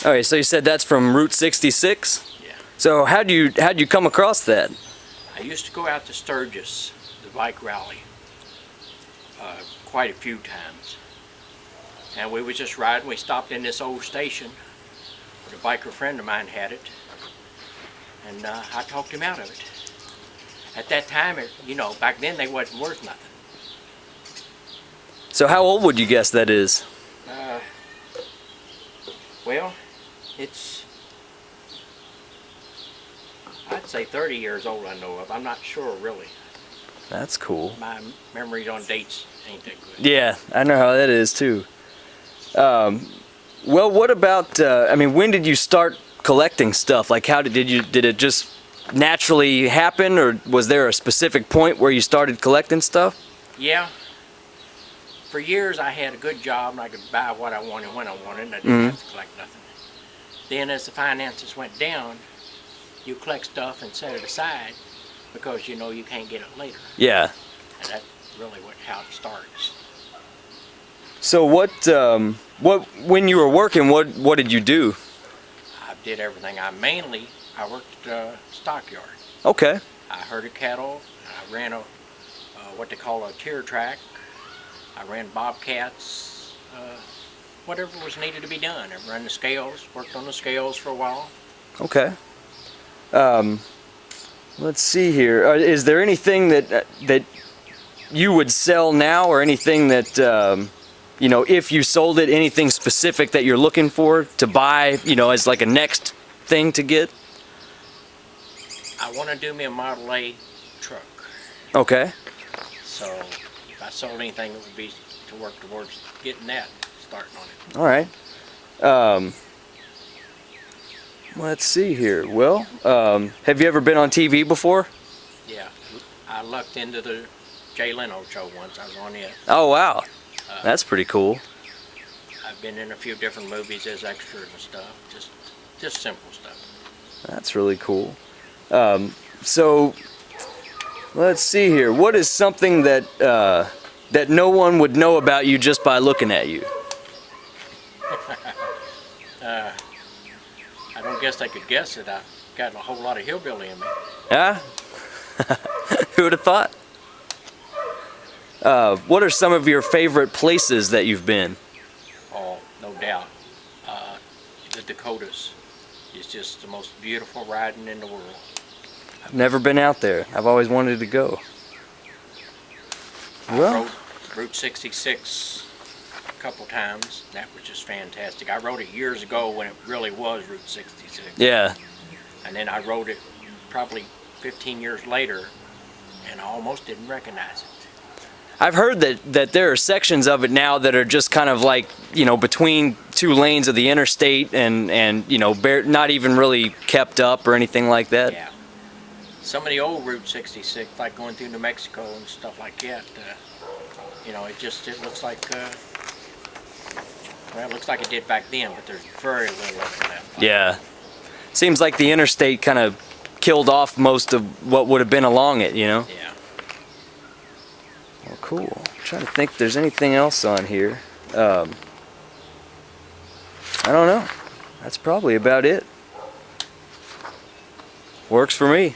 Okay, so you said that's from Route 66? Yeah. So how'd you come across that? I used to go out to Sturgis, the bike rally, quite a few times. And we was just riding. We stopped in this old station where a biker friend of mine had it, and I talked him out of it. At that time, back then they wasn't worth nothing. So how old would you guess that is? Well, I'd say 30 years old I know of. I'm not sure really. That's cool. My memory on dates ain't that good. Yeah, I know how that is too. Well, what about, I mean, when did you start collecting stuff? Like did it just naturally happen, or was there a specific point where you started collecting stuff? Yeah. For years I had a good job and I could buy what I wanted when I wanted, and I didn't have to collect nothing. Then as the finances went down, you collect stuff and set it aside because you know you can't get it later. Yeah. And that's really how it starts. So when you were working, what did you do? I did everything. I worked at a stockyard. Okay. I herded cattle. I ran what they call a tier track. I ran bobcats, whatever was needed to be done. I ran the scales, worked on the scales for a while. Okay. Let's see here. Is there anything that you would sell now, or anything that if you sold it, anything specific that you're looking for to buy, as like a next thing to get? I want to do me a Model A truck. Okay. So if I sold anything, it would be to work towards getting that, starting on it. All right. Let's see here. Well, have you ever been on TV before? Yeah. I lucked into the Jay Leno show once. I was on it. Oh, wow. That's pretty cool. I've been in a few different movies as extras and stuff. Just simple stuff. That's really cool. So let's see here. What is something that that no one would know about you just by looking at you? I don't guess I could guess it. I've got a whole lot of hillbilly in me. Yeah? Who would have thought? What are some of your favorite places that you've been? Oh, no doubt. The Dakotas is just the most beautiful riding in the world. I've never been out there. I've always wanted to go. I Well, rode Route 66 a couple times. That was just fantastic. I rode it years ago when it really was Route 66. yeah. And then I rode it probably 15 years later, and I almost didn't recognize it. I've heard that there are sections of it now that are just kind of like, between two lanes of the interstate and not even really kept up or anything like that. Yeah. Some of the old Route 66, like going through New Mexico and stuff like that, it looks like, it looks like it did back then, but there's very little of it left. Yeah. Seems like the interstate kind of killed off most of what would have been along it, Yeah. Well, cool. I'm trying to think if there's anything else on here. I don't know. That's probably about it. Works for me.